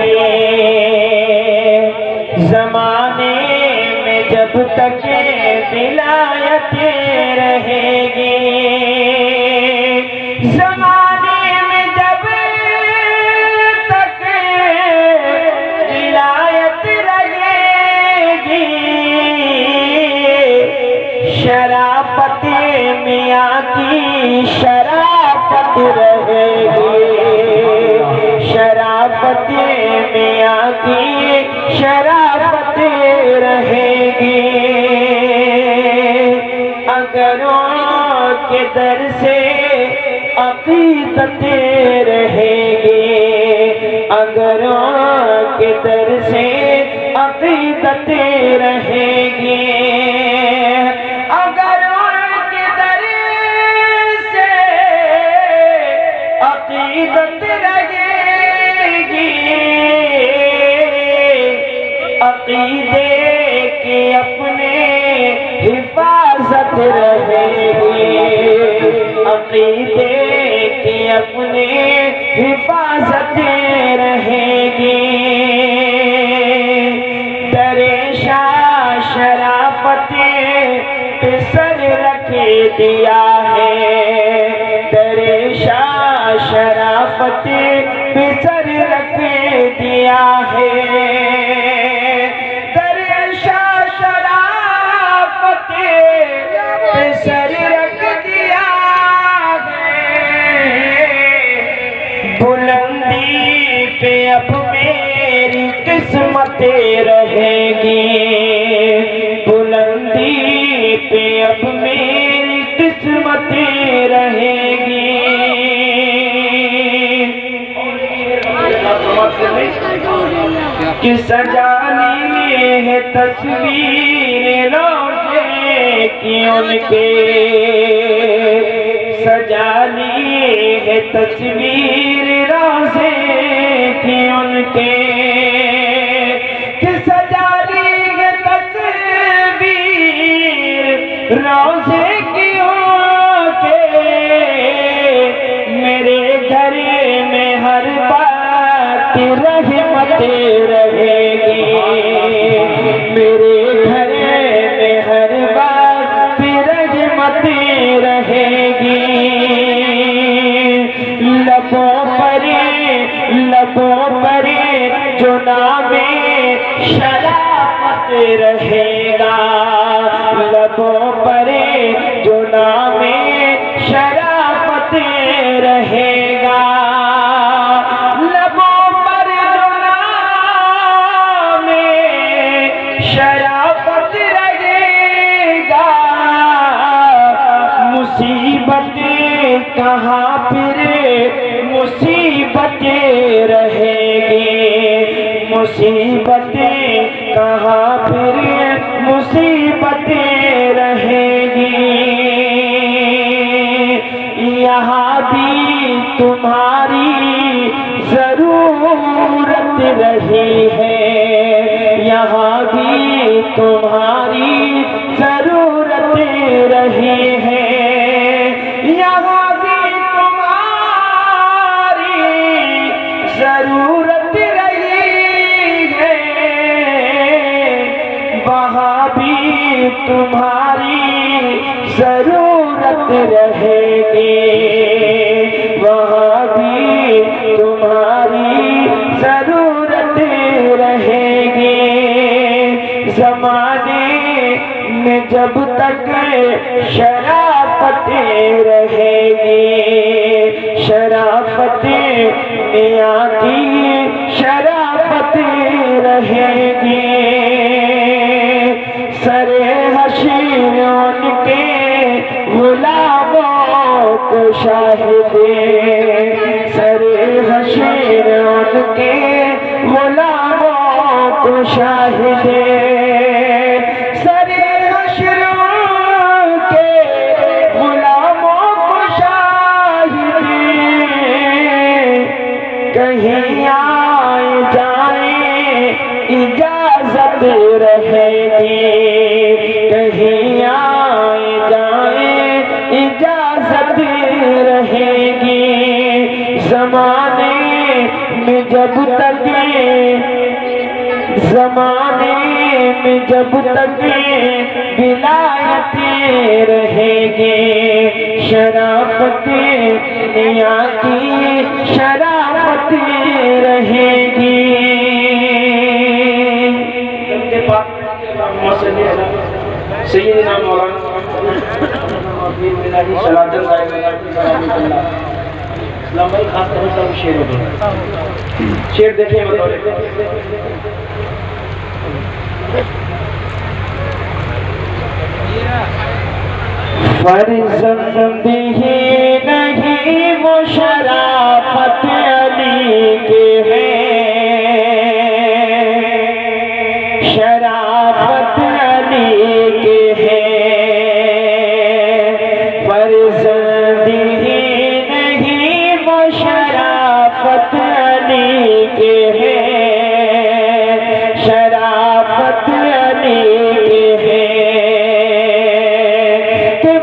گی، زمانے میں جب تک ولایت رہے گی، زمانے میں جب تک ولایت رہے گی، شرافت میاں کی شرافت رہے گی، شرافت میاں کی شرافت رہے گی۔ اگر ان کے در سے عقیدت رہے گی، اگر ان کے در سے عقیدت رہے گی، اگر ان کے در سے عقیدت رہے گی، عقیدے کی اپنے حفاظت رہے گی، عقیدے کی اپنے حفاظت رہے گی۔ در شاہ شرافت پہ سر رکھ دیا ہے، در شاہ شرافت پہ سر رکھ دیا ہے، در شاہ شرافت پہ سر رکھ دیا ہے۔ بلندی پہ اب میری قسمت رہے گی، بلندی پہ اب میری قسمت رہے گی۔ کہ سجانی ہے تصویر روضے کی ان کے، سجانی ہے تصویر روضے کی ان کے، کہ سجانی ہے تصویر روضے کی ان کے، میرے گھر میں ہر بات رحمت رہے گی، میرے گھر میں ہر بات رحمت رہے گی۔ لبوں پر جو نام شرافت رہے گا، لبوں پر جو نام شرافت رہے گا، لبوں پر جو نام شرافت رہے گا، مصیبت کہاں پھر مصیبت رہے گی، مصیبت کہاں پھر مصیبت رہے گی۔ یہاں بھی تمہاری ضرورت رہی ہے، یہاں بھی تمہاری ضرورت رہی ہے، یہاں بھی تمہاری ضرورت رہی ہے، وہاں بھی تمہاری ضرورت رہے گی، وہاں بھی تمہاری ضرورت رہے گی۔ زمانے میں جب تک شرافت رہے گی، شرافت میاں کی شرافت رہے گی، سر حشر ان کے غلاموں کو شاہد، سر حشر ان کے غلاموں کو شاہد، سر حشر ان کے غلاموں کو شاہد، کہیں آئے جائیں اجازت رہے گی، کہیں آئے جائیں اجازت رہے گی۔ زمانے میں جب جب تک زمانے میں جب تک ولایتیں رہے گی، شرافت میاں کی شرافت رہے گی۔ سیدنا مولانا اسلام بھائی خاص طور سے شعر ہو گئے، شعر دیکھیں فرزند ہی نہیں وہ شرافت علی کے ہیں، شرافت علی کے ہیں، فرزند ہی نہیں وہ شرافت علی کے ہیں، شرافت علی کے ہیں،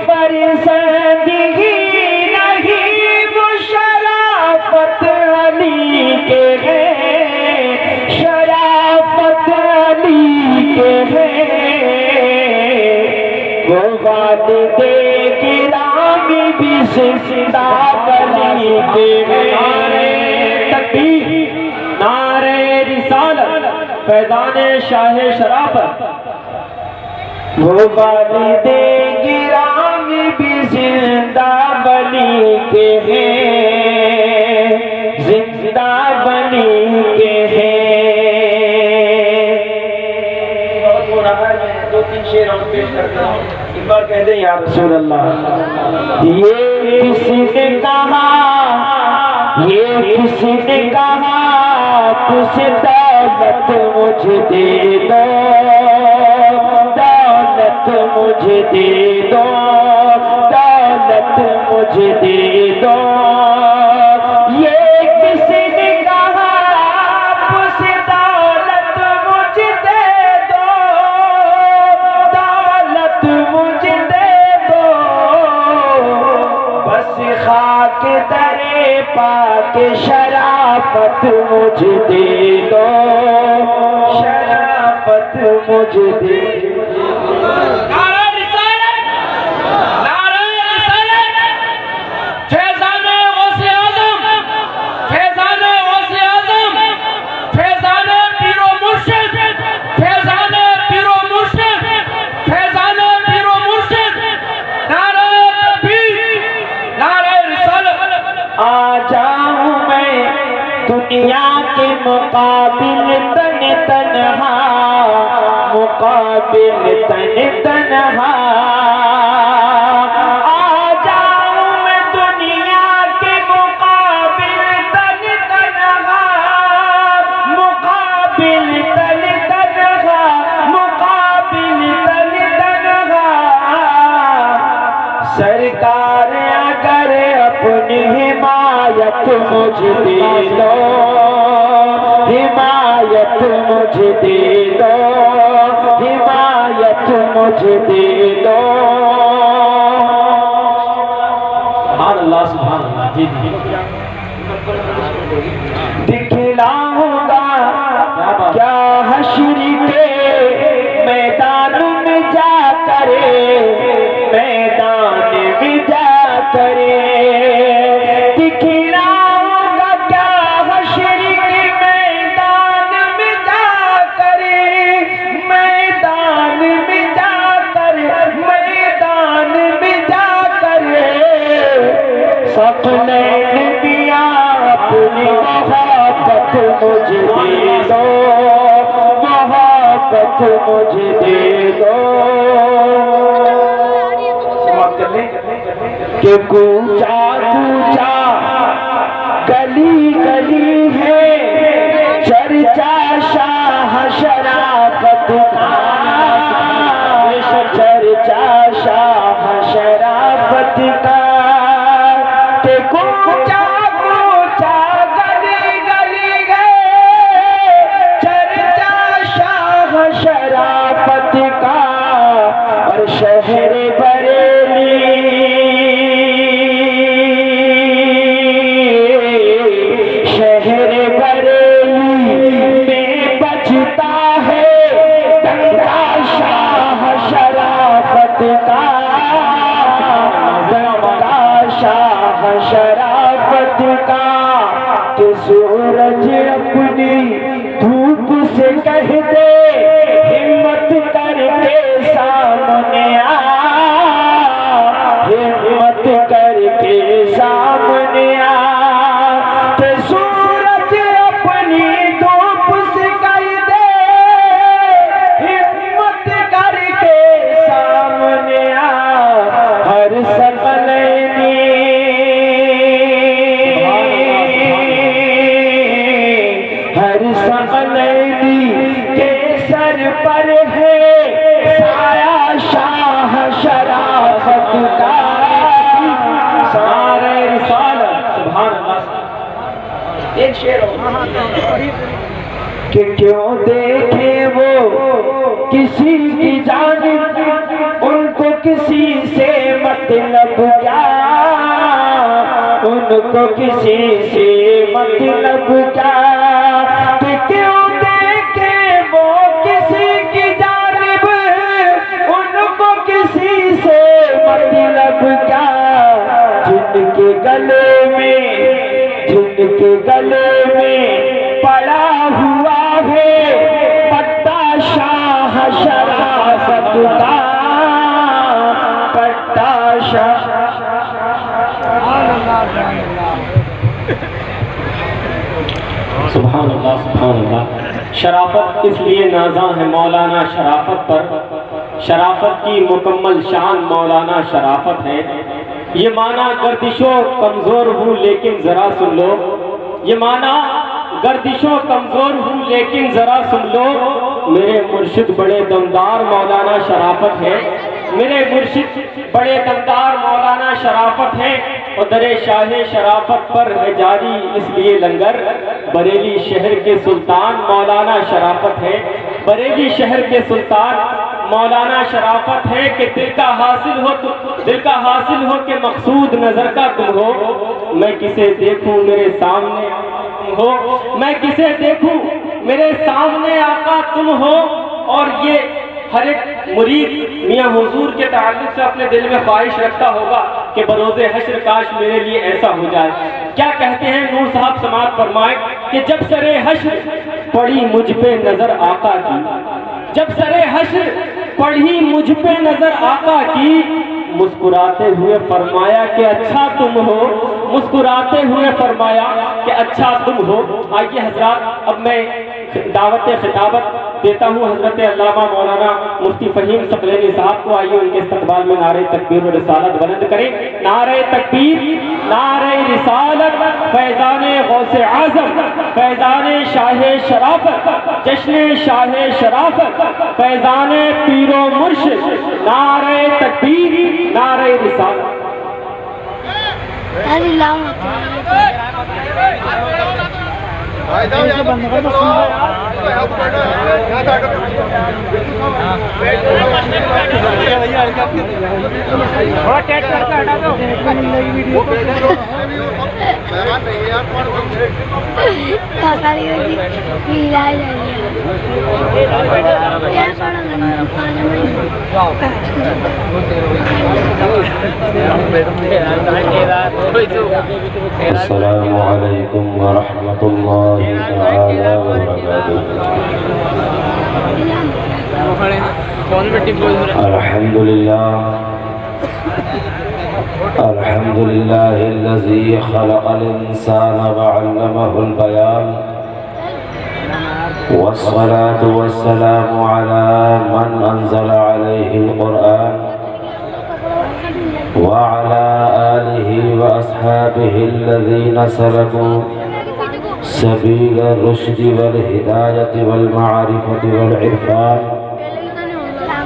فرزند ہی نہیں وہ شرافت علی کے ہیں، شرافت علی کے ہیں، وہ والد گرامی بھی زندہ علی کے ہیں۔ نعرہ تکبیر، نعرہ رسالت، فیضان شاہ شرافت، وہ والد گرامی بھی زندہ بلی کے ہیں، زندہ بلی کے ہیں۔ بہت ہو رہا ہے، میں دو تین شعر اور پیش کرتا ہوں، ایک بار کہہ دیں یا رسول اللہ۔ یہ کسی نے کہا، یہ کسی نے کہا کچھ دولت مجھے دے دو، دولت مجھے دے دو، دولت مجھے دے دو۔ یہ کسی نے کہا کچھ دولت مجھے دے دو، دولت مجھے دے دو، بس خاک در پاک شرافت مجھے دے دو، شرافت مجھے دے دو۔ نعرہ رسالت، نعرہ رسالت، فیضان غوث اعظم، فیضان غوث اعظم، فیضان پیر و مرشد، فیضان پیر و مرشد، فیضان پیر و مرشد، نعرہ تکبیر، نعرہ رسالت۔ آ جاؤں میں دنیا کے مقابل تن تنہا، مقابل تن تنہا، آ جاؤں میں دنیا کے مقابل تن تنہا، مقابل تن تنہا، مقابل تن تنہا، سرکار اگر اپنی حمایت مجھے دے دو، حمایت مجھے دے دو، حمایت مجھے دے دو۔ سبحان اللہ، سبحان اللہ، جی جی، دکھلاؤں گا کیا حشر کے میدان میں جا کرے، میدان میں جا کرے، دکھلاؤں گا کیا حشر کے میدان میں جا کرے، میدان میں جا کر، میدان میں جا کر، ثقلین میاں اپنی محبت مجھے دے دو، محبت مجھے دے دو۔ کہ کوچا کوچا گلی گلی ہے چرچا شاہ شرافت کا، چرچا شاہ شرافت کا، کہ کوچا کوچا گلی گلی ہے چرچا شاہ شرافت کا، اور شہر بریلی، شہر بریلی سے کہہ دے ہمت کر کے سامنے آ، ہمت کر کے سامنے آ، کہ سورج اپنی دھوپ سے کہہ دے ہمت کر کے سامنے آ، ہر ثقلینی ہر ثقلینی کے سر پر ہے سایہ شاہ شرافت کا، سارے رسالت سبحان اللہ۔ ایک شعر کہ کیوں دیکھے وہ کسی کی جانب، ان کو کسی سے مطلب کیا، ان کو کسی سے مطلب کیا، کہ کیوں دیکھے وہ کسی کی جانب، ان کو کسی سے مطلب کیا، جن کے گلے میں پڑا ہوا ہے پٹا شاہ شرافت کا، پٹا شاہ۔ سبحان اللہ سبحان اللہ۔ شرافت اس لیے نازاں ہے مولانا شرافت پر، شرافت کی مکمل شان مولانا شرافت ہے۔ یہ معنی گردشوں کمزور ہوں لیکن ذرا سن لو، یہ معنی گردشوں کمزور ہوں لیکن ذرا سن لو، میرے مرشد بڑے دمدار مولانا شرافت ہے، میرے مرشد بڑے دمدار مولانا شرافت ہے، اور در شاہ شرافت پر ہے جاری اس لیے لنگر، بریلی شہر کے سلطان مولانا شرافت ہے، بریلی شہر کے سلطان مولانا شرافت ہے، کہ دل کا حاصل ہو کہ مقصود نظر کا تم ہو، میں کسے دیکھوں میرے سامنے تم ہو، میں کسے دیکھوں میرے سامنے آقا تم ہو۔ اور یہ ہر ایک مرید میاں حضور کے تعلق سے اپنے دل میں خواہش رکھتا ہوگا کہ بروز حشر کاش میرے لیے ایسا ہو جائے۔ کیا کہتے ہیں نور صاحب سماعت فرمائے کہ جب سرے حشر پڑی مجھ پہ نظر آقا کی، جب سرے حشر پڑھی مجھ پہ نظر آقا کی، مسکراتے ہوئے فرمایا کہ اچھا تم ہو، مسکراتے ہوئے فرمایا کہ اچھا تم ہو۔ آئیے حضرات، اب میں دعوت خطابت دیتا ہوں حضرت علامہ مولانا مفتی فہیم ثقلینی صاحب کو، آئیے ان کے استقبال میں نعرہ تکبیر و رسالت بلند کریں۔ نعرہ تکبیر، نعرہ رسالت، فیضان غوث اعظم، فیضان شاہ شرافت، جشن شاہ شرافت، فیضان پیر و مرشد، نعرہ تکبیر، نعرہ رسالت۔ السلام علیکم ورحمۃ اللہ تعالی وبرکاتہ۔ الحمد للہ الذی خلق الانسان وعلمہ البیان، والصلاة والسلام على من انزل علیہ القرآن، وعلى آلہ واصحابہ الذین سلکوا سبیل الرشد والہدایۃ والمعرفۃ والعرفان،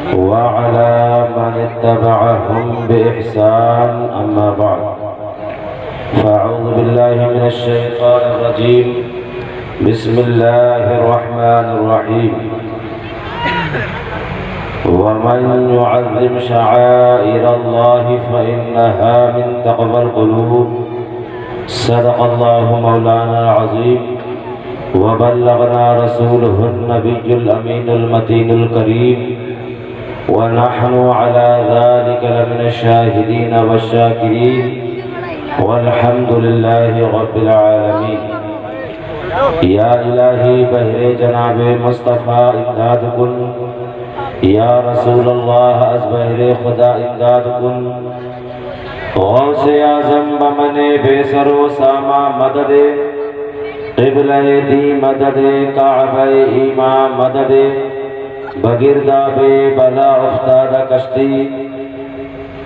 وعلى من اتبعهم بإحسان، أما بعد، فأعوذ بالله من الشيطان الرجيم، بسم الله الرحمن الرحيم، ومن يعظم شعائر الله فإنها من تقوى القلوب، صدق الله مولانا العظيم، وبلغنا رسوله النبي الأمين المتين الكريم، ونحن على ذلك لمن الشاهدين والشاكرين، والحمد لله رب العالمين۔ یا الہی بہر جناب مصطفیٰ امداد کن، یا رسول اللہ از بہر خدا امداد کن، غوث اعظم بمن بے سر و ساما مدد، قبلہ دی مدد، کعبہ ایمان مدد، بگرداب بلا افتادہ کشتی،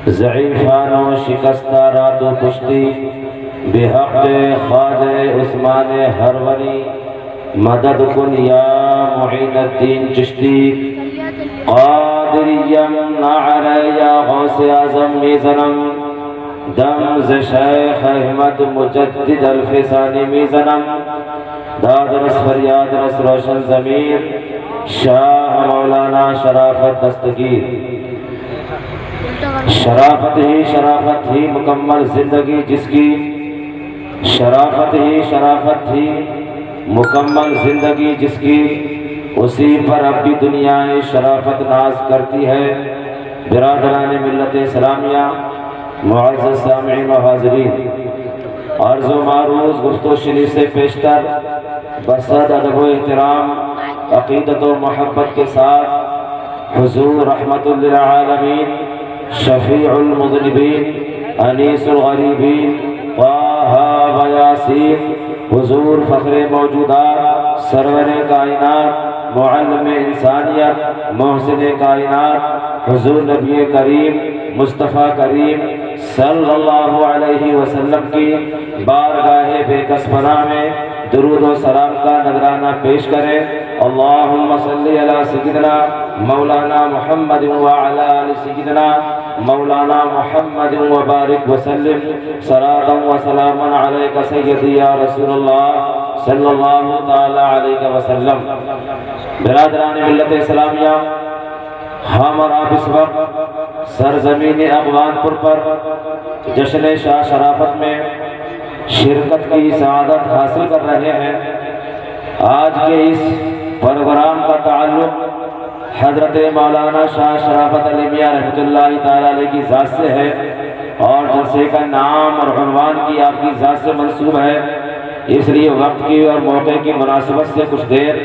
ضعیفان و شکستہ رات و پشتی، بحق خواجہ عثمان ہرونی مدد کن یا معین الدین چشتی، قادریم نعر یا غوث اعظم میزنم، دم ز شیخ احمد مجدد الفسانی میزنم، داد رس فریاد رس روشن ضمیر، شاہ مولانا شرافت دستگیر۔ شرافت ہی مکمل زندگی جس کی، شرافت ہی مکمل زندگی جس کی، اسی پر اب بھی دنیا شرافت ناز کرتی ہے۔ برادران ملت اسلامیہ، معزز سامعین و حاضرین، عرض و معروض گفت و شنید سے پیشتر بصد ادب و احترام، عقیدت و محبت کے ساتھ حضور رحمت للعالمین، شفیع المذنبین، انیس الغریبین، طٰہٰ و یاسین، حضور فخر موجودات، سرور کائنات، معلم انسانیت، محسن کائنات، حضور نبی کریم مصطفیٰ کریم صلی اللہ علیہ وسلم کی بارگاہ بے کس پناہ میں درود و سلام کا نذرانہ پیش کریں۔ اللہم صلی علی سیدنا مولانا محمد وعلی آل سیدنا مولانا محمد وبارک وسلم، صلاۃ و سلام علیک سیدی یا رسول اللہ صلی اللہ تعالی علیہ وسلم۔ برادران ملت اسلامیہ، ہم اور آپ اس وقت سرزمین افغان پور پر جشن شاہ شرافت میں شرکت کی سعادت حاصل کر رہے ہیں۔ آج کے اس پروگرام کا تعلق حضرت مولانا شاہ شرافت علی میاں رحمۃ اللہ تعالی علیہ کی ذات سے ہے، اور جلسے کا نام اور عنوان کی آپ کی ذات سے منسوب ہے، اس لیے وقت کی اور موقع کی مناسبت سے کچھ دیر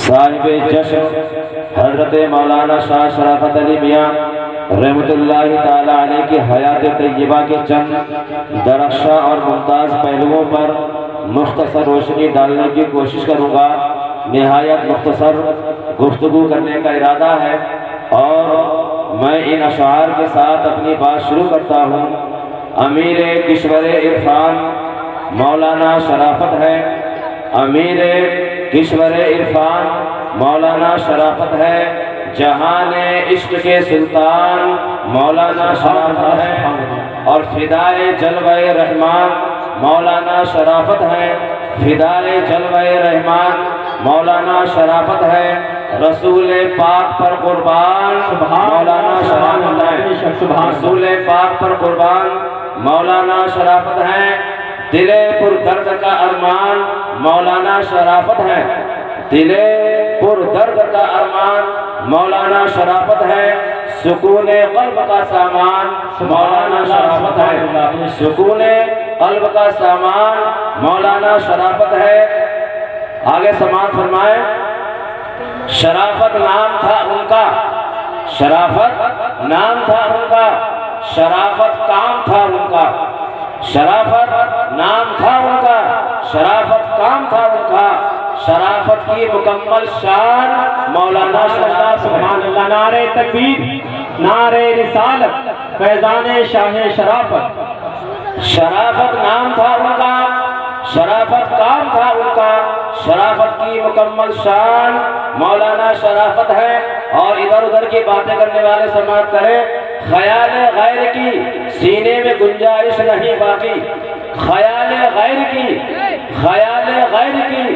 صاحب جشن حضرت مولانا شاہ شرافت علی میاں رحمۃ اللہ تعالی علیہ کی حیات طیبہ کے چند درخشاں اور ممتاز پہلوؤں پر مختصر روشنی ڈالنے کی کوشش کروں گا۔ نہایت مختصر گفتگو کرنے کا ارادہ ہے، اور میں ان اشعار کے ساتھ اپنی بات شروع کرتا ہوں۔ امیر کشور عرفان مولانا شرافت ہے، امیر کشور عرفان مولانا شرافت ہے، جہان عشق کے سلطان مولانا شرافت ہے، اور فدائے جلوہ رحمان مولانا شرافت ہے، فدائے جلوہ رحمان مولانا شرافت ہے، رسول پاک پر قربان مولانا شرافت ہے، رسول پاک پر قربان مولانا شرافت ہے، دل پر درد کا ارمان مولانا شرافت ہے، دل پر درد کا ارمان مولانا شرافت ہے، سکون قلب کا سامان مولانا شرافت ہے، سکون قلب کا سامان مولانا شرافت ہے۔ آگے سماعت فرمائے۔ شرافت نام تھا ان کا، شرافت نام تھا ان کا، شرافت کام تھا ان کا، شرافت نام تھا ان کا، شرافت کام تھا ان کا، شرافت کی مکمل شان مولانا شرافت۔ سبحان اللہ، نعرہ تکبیر، نعرہ رسالت، فیضان شاہ شرافت۔ شرافت نام تھا ان کا، شرافت کام تھا ان کا، شرافت کی مکمل شان مولانا شرافت ہے۔ اور ادھر ادھر کی باتیں کرنے والے سماعت کریں۔ خیال غیر کی سینے میں گنجائش نہیں باقی، خیال غیر کی، خیال غیر کی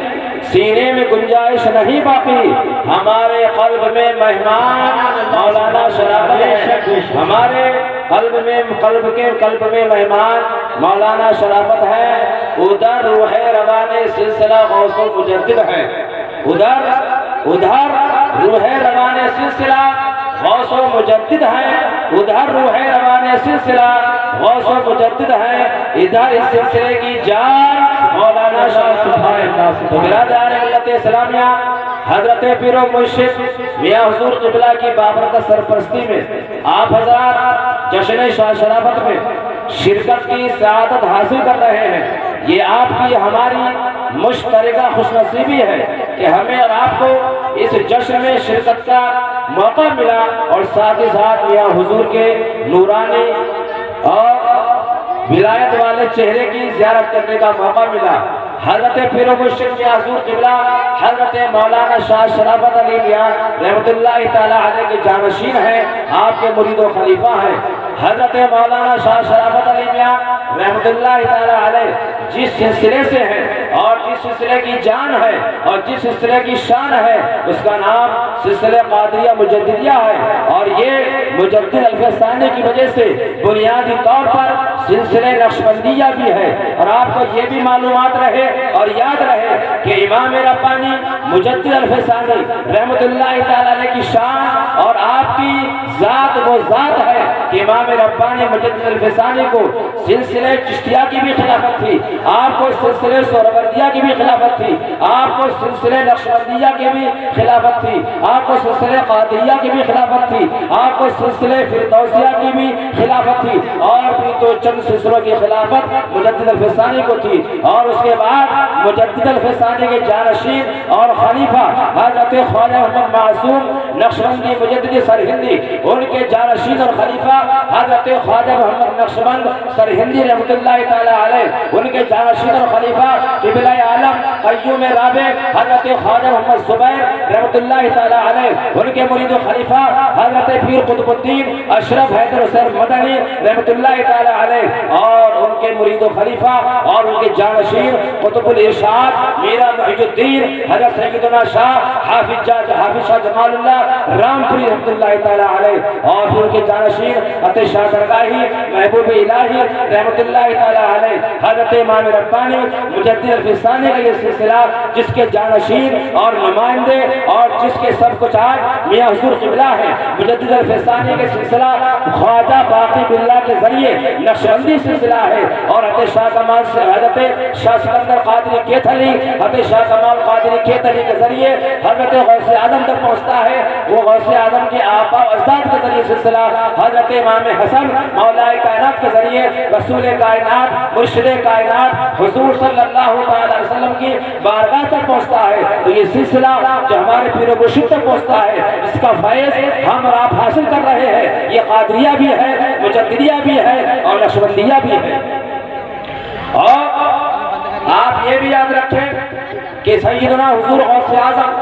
سینے میں گنجائش نہیں باقی، ہمارے قلب میں مہمان مولانا شرافت ہے، ہمارے قلب میں مہمان مولانا شرافت ہے۔ ادھر روح روان سلسلہ غوث المجدد ہے، ادھر روح روان سلسلہ غوث مجدد ہے، ادھر روح روان سلسلہ غوث مجدد ہے، ادھر اس سلسلے کی جان مولانا شاہ تو برادران ملت اسلامیہ حضرت پیر و مرشد میاں حضور قبلہ کی بابرکت سرپرستی میں آپ حضرات جشن شاہ شرافت میں شرکت کی سعادت حاصل کر رہے ہیں. یہ آپ کی ہماری مشترکہ خوش نصیبی ہے کہ ہمیں اور آپ کو اس جشن میں شرکت کا موقع ملا اور ساتھ ہی ساتھ میاں حضور کے نورانی اور ولایت والے چہرے کی زیارت کرنے کا موقع ملا. حضرت پیر و مرشد میاں حضور قبلہ حضرت مولانا شاہ شرافت علی میاں رحمت اللہ تعالی علیہ کے جانشین ہیں، آپ کے مرید و خلیفہ ہیں. حضرت مولانا شاہ شرافت علی میاں رحمت اللہ تعالی علیہ جس سلسلے سے ہے اور جس سلسلے کی جان ہے اور جس سلسلے کی شان ہے اس کا نام سلسلہ قادریہ مجددیہ ہے. اور یہ مجدد الف ثانی کی وجہ سے بنیادی طور پر سلسلہ نقشبندیہ بھی ہے. اور آپ کو یہ بھی معلومات رہے اور یاد رہے کہ امام ربانی مجدد الف ثانی رحمت اللہ تعالی علیہ کی شان اور آپ کی ذات وہ ذات ہے کہ امام ربانی مجدد الف ثانی کو سلسلہ چشتیہ کی بھی خلافت تھی، آپ کو سلسلہ سہروردیہ کی بھی خلافت تھی، آپ کو سلسلہ نقشبندیہ کی بھی خلافت تھی، آپ کو سلسلہ قادریہ کی بھی خلافت تھی، آپ کو سلسلہ فردوسیہ کی بھی خلافت تھی، اور بھی تو چند سلسلوں کی خلافت مجدد الف ثانی کو تھی. اور اس کے بعد مجدد الف ثانی کے جانشین اور خلیفہ حضرت خواجہ محمد معصوم نقشبندی مجدد سرہندی، ان کے جانشین اور خلیفہ حضرت خواجہ محمد نقشبند سرہندی رحمت اللہ تعالی علیہ، ان کے جانشین اور خلیفہ قبلہ عالم قیوم رابع حضرت خواجہ محمد زبیر رحمت اللہ تعالی علیہ، ان کے مرید و خلیفہ حضرت پیر قطب الدین اشرف حیدر حسین مدنی رحمت اللہ تعالی علیہ، اور ان کے مرید و خلیفہ اور ان کے جانشین قطب الارشاد میرا محی الدین حضرت سیدنا شاہ حافظ شاہ جمال اللہ رامپوری رحمت اللہ تعالی علیہ، اور پھر ان کے جانشین عطا شاہ درگاہی محبوب الہی رحمت اللہ تعالی علیہ. حضرت امام ربانی مجدد الف ثانی کا یہ سلسلہ جس کے جانشین اور نمائندے اور جس کے سب کچھ آج میاں حضور قبلہ ہے، مجدد الف ثانی کے سلسلہ خواجہ باقی باللہ کے ذریعے نقشبندی سلسلہ ہے. اور حضرت شاہ کمال سے حضرت شاہ سکندر قادری کیتھلی، حضرت شاہ کمال قادری کیتھلی کے ذریعے حضرت غوث اعظم تک پہنچتا ہے. وہ غوث اعظم کے آبا و اجداد کے ذریعے سلسلہ حضرت امام حسن مولا کائنات کے ذریعے رسول کائنات مرشد کائنات حضور صلی اللہ علیہ وسلم کی بارگاہ تک پہنچتا ہے. تو یہ سلسلہ جو ہمارے پیر و مرشد تک پہنچتا ہے، اس کا فیض ہم اور آپ حاصل کر رہے ہیں. یہ قادریہ بھی ہے، مجددیہ بھی ہے اور نقشبندیہ بھی ہے. اور آپ یہ بھی یاد رکھیں کہ سیدنا حضور غوث اعظم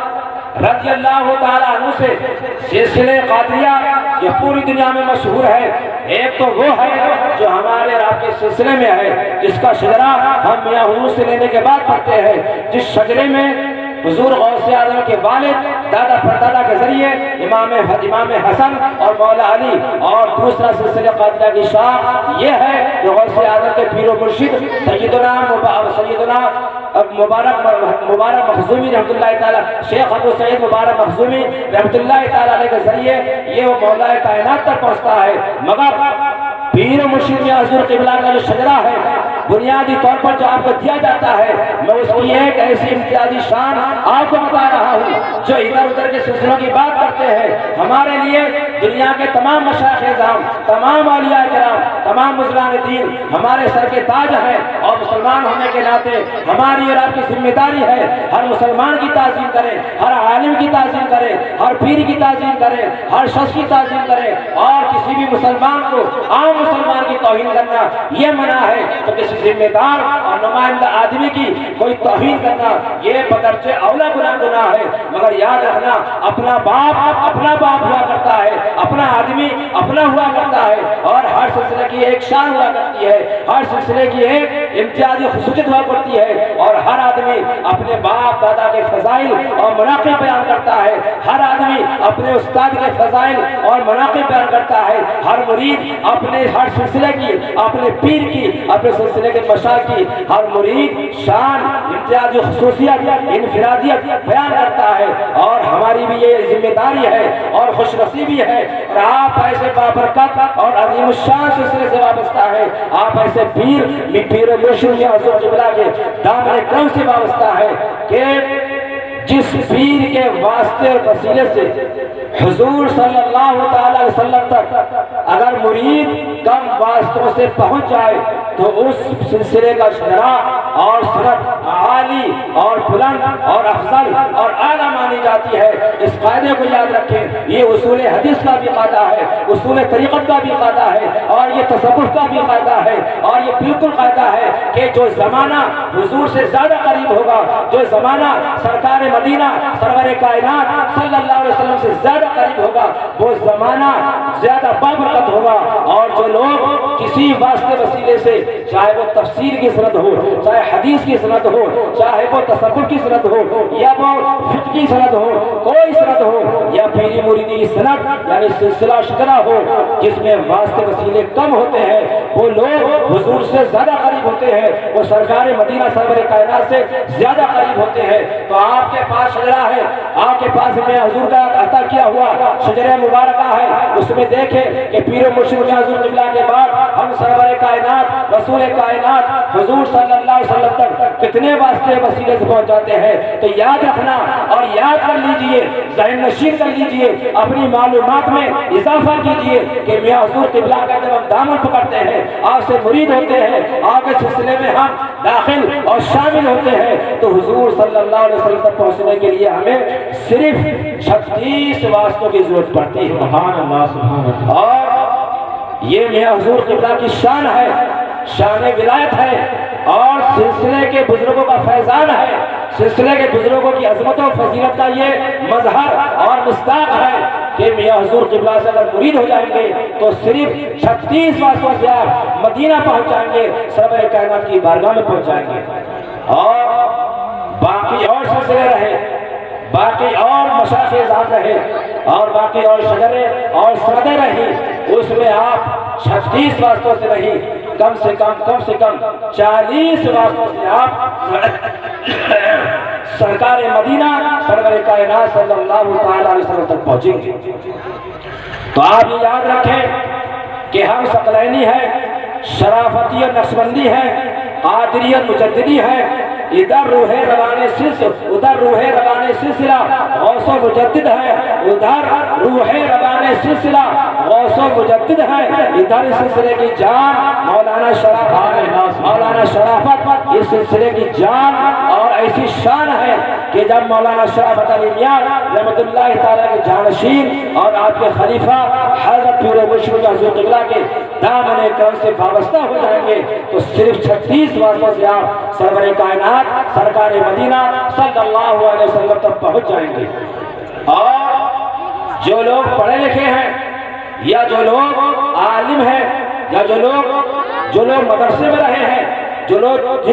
رضی اللہ تعالیٰ عنہ سے سلسلہ قادریہ یہ پوری دنیا میں مشہور ہے. ایک تو وہ ہے جو ہمارے اور آپ کے سلسلے میں ہے، جس کا شجرہ ہم میاں حضور سے لینے کے بعد پڑھتے ہیں، جس شجرے میں حضور غوث اعظم کے والد دادا پردادا کے ذریعے امام حسن اور مولا علی، اور دوسرا سلسلہ قادریہ کی شاخ یہ ہے جو غوث اعظم کے پیر و مرشد سیدنا مبارک مخزومی رحمت اللہ تعالی شیخ ابو سعید مبارک مخزومی رحمت اللہ تعالی علیہ کے ذریعے یہ وہ مولا کائنات تک پہنچتا ہے. مگر پیر و مرشد میاں حضور قبلہ کا جو شجرہ ہے بنیادی طور پر جو آپ کو دیا جاتا ہے، میں اس کی ایک ایسی امتیازی شان آپ کو بتا رہا ہوں. جو ادھر ادھر کے سلسلوں کی بات کرتے ہیں، ہمارے لیے دنیا کے تمام مشائخ اعظام، تمام اولیاء کرام، تمام بزرگان دین ہمارے سر کے تاج ہیں. اور مسلمان ہونے کے ناطے ہماری اور آپ کی ذمہ داری ہے ہر مسلمان کی تعظیم کریں، ہر عالم کی تعظیم کریں، ہر پیر کی تعظیم کریں، ہر شخص کی تعظیم کریں. اور کسی بھی مسلمان کو عام مسلمان کی توہین کرنا یہ منع ہے. تو کسی ذمہ دار اور نمائندہ آدمی کی کوئی توہین کرنا یہ بدرجہ اولا گناہ ہے. مگر یاد رکھنا اپنا باپ ہوا کرتا ہے، اپنا آدمی اپنا ہوا کرتا ہے، اور ہر سلسلے کی ایک شان ہوا کرتی ہے، ہر سلسلے کی ایک امتیازی خصوصیت ہوا کرتی ہے. اور ہر آدمی اپنے باپ دادا کے فضائل اور مناقب بیان کرتا ہے، ہر آدمی اپنے استاد کے فضائل اور مناقب بیان کرتا ہے. ہر مرید اپنے ہر سلسلے کی، اپنے پیر کی، اپنے سلسلے کے مشائخ کی ہر مرید شان، امتیازی خصوصیت، انفرادیت بیان کرتا ہے. اور ہماری بھی یہ ذمہ داری ہے اور خوش نصیبی ہے، اور آپ ایسے بابرکت اور عظیم الشان سلسلے سے وابستہ ہے، آپ ایسے پیر و مرشد حضور قبلہ کے دامن کرم سے وابستہ ہے کہ جس پیر کے واسطے اور وسیلے سے حضور صلی اللہ تعالی علیہ وسلم تک اگر مرید کم واسطوں سے پہنچ جائے تو اس سلسلے کا شرح اور سند عالی اور بلند اور افضل اور اعلیٰ مانی جاتی ہے۔ اس قاعدے کو یاد رکھیں، یہ اصول حدیث کا بھی قاعدہ ہے، اصول طریقت کا بھی قاعدہ ہے، اور یہ تصوف کا بھی قاعدہ ہے، اور یہ بالکل قاعدہ ہے کہ جو زمانہ حضور سے زیادہ قریب ہوگا، جو زمانہ سرکار مدینہ سرور کائنات صلی اللہ علیہ وسلم سے زیادہ قریب ہوگا، وہ زمانہ زیادہ بابرکت ہوگا۔ اور جو لوگ کسی واسطے وسیلے سے، چاہے وہ تفسیر کی سند ہو، چاہے حدیث کی سند ہو، چاہے وہ تصوف کی سند ہو، یا وہ فقہ کی سند ہو، کوئی سند ہو، یا پیری مریدی کی سند یعنی سلسلہ شجرہ ہو جس میں واسطے وسیلے کم ہوتے ہیں، وہ لوگ حضور سے زیادہ قریب ہوتے ہیں، وہ سرکار مدینہ سرور کائنات سے زیادہ قریب ہوتے ہیں۔ تو آپ کے پاس شجرہ ہے، آپ کے پاس میں حضور کا عطا کیا ہوا شجرہ مبارکہ ہے، اس میں دیکھیں کہ پیر و مرشد حضور قبلہ کے بعد ہم سرور کائنات رسول کائنات حضور صلی اللہ علیہ وسلم تک کتنے واسطے وسیلے سے پہنچ جاتے ہیں۔ تو یاد رکھنا اور یاد کر لیجئے، ذہن نشین کر لیجئے، اپنی معلومات میں اضافہ کیجئے کہ میاں حضور قبلہ کا جب ہم دامن پکڑتے ہیں، آپ سے مرید ہوتے ہیں، آپ کے سلسلے میں ہم داخل اور شامل ہوتے ہیں، تو حضور صلی اللہ علیہ وسلم تک پہنچنے کے لیے ہمیں صرف 36 واسطوں کی ضرورت پڑتی ہے۔ سبحان اللہ سبحان اللہ۔ اور یہ میاں حضور قبلہ کی شان ہے، شان ولایت ہے، اور سلسلے کے بزرگوں کا فیضان ہے، سلسلے کے بزرگوں کی عظمت و فضیلت کا یہ مظہر اور مصداق ہے کہ میاں حضور قبلہ سے اگر مرید ہو جائیں گے تو صرف 36 واسطوں سے آپ مدینہ پہنچ جائیں گے، سرور کائنات کی بارگاہ میں پہنچ جائیں گے۔ اور باقی اور سلسلے رہے، باقی اور مشائخ اعظام رہے، اور باقی اور شجرے اور سندیں رہی، اس میں آپ 36 واسطوں سے نہیں، کم سے کم 40 واسطوں سے آپ سرکار مدینہ سرور کائنات صلی اللہ تعالی علیہ وسلم تک پہنچیں گے۔ تو آپ یہ یاد رکھیں کہ ہم ثقلینی ہیں، شرافتی اور نقشبندی ہیں، قادری اور مجددی ہیں، ادھر روح روان سلسلہ غوث و مجدد ہے، ادھر روح روان سلسلہ غوث و مجدد ہے، ادھر اس سلسلے کی جان مولانا شرافت اس سلسلے کی جان اور ایسی شان ہے کہ جب مولانا شرافت علی میاں رحمت اللہ تعالیٰ کے جانشین اور آپ کے خلیفہ حضرت پیر و مرشد حضور قبلہ کے دامن کرم سے وابستہ ہو جائیں گے تو صرف 36 واسطوں سے آپ سرور کائنات سرکار مدینہ صلی اللہ علیہ وسلم تک پہنچ جائیں گے۔ اور جو لوگ پڑھے لکھے ہیں، یا جو لوگ عالم ہیں، یا جو لوگ مدرسے میں رہے ہیں، جن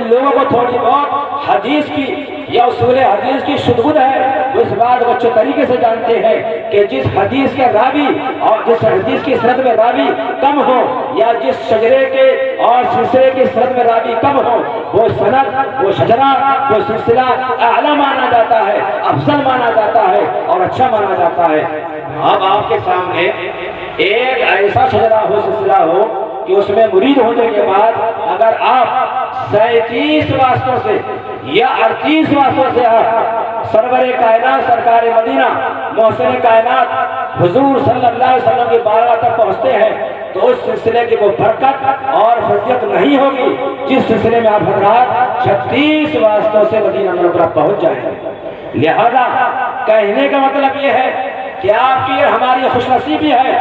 لوگوں کو تھوڑی بہت حدیث کی یا اصول حدیث کی شدغت ہے، وہ اس بات کو اچھے طریقے سے جانتے ہیں کہ جس حدیث کے راوی اور جس حدیث کی سند میں راوی کم ہو، یا جس شجرے کے اور سلسلے کی سند میں راوی کم ہو، وہ سند، وہ شجرہ، وہ سلسلہ اعلیٰ مانا جاتا ہے، افضل مانا جاتا ہے اور اچھا مانا جاتا ہے۔ اب آپ کے سامنے ایک ایسا شجرہ ہو، سلسلہ ہو کہ اس میں مرید ہونے کے بعد اگر آپ 37 واسطوں سے یا 38 واسطوں سے آپ سرور کائنات سرکار مدینہ محسن کائنات حضور صلی اللہ علیہ وسلم کی بارگاہ تک پہنچتے ہیں تو اس سلسلے کی وہ برکت اور فضیلت نہیں ہوگی جس سلسلے میں آپ حضرات 36 واسطوں سے مدینہ منورہ پہنچ جائیں گے۔ لہذا کہنے کا مطلب یہ ہے کہ آپ کی ہماری خوش نصیبی ہے،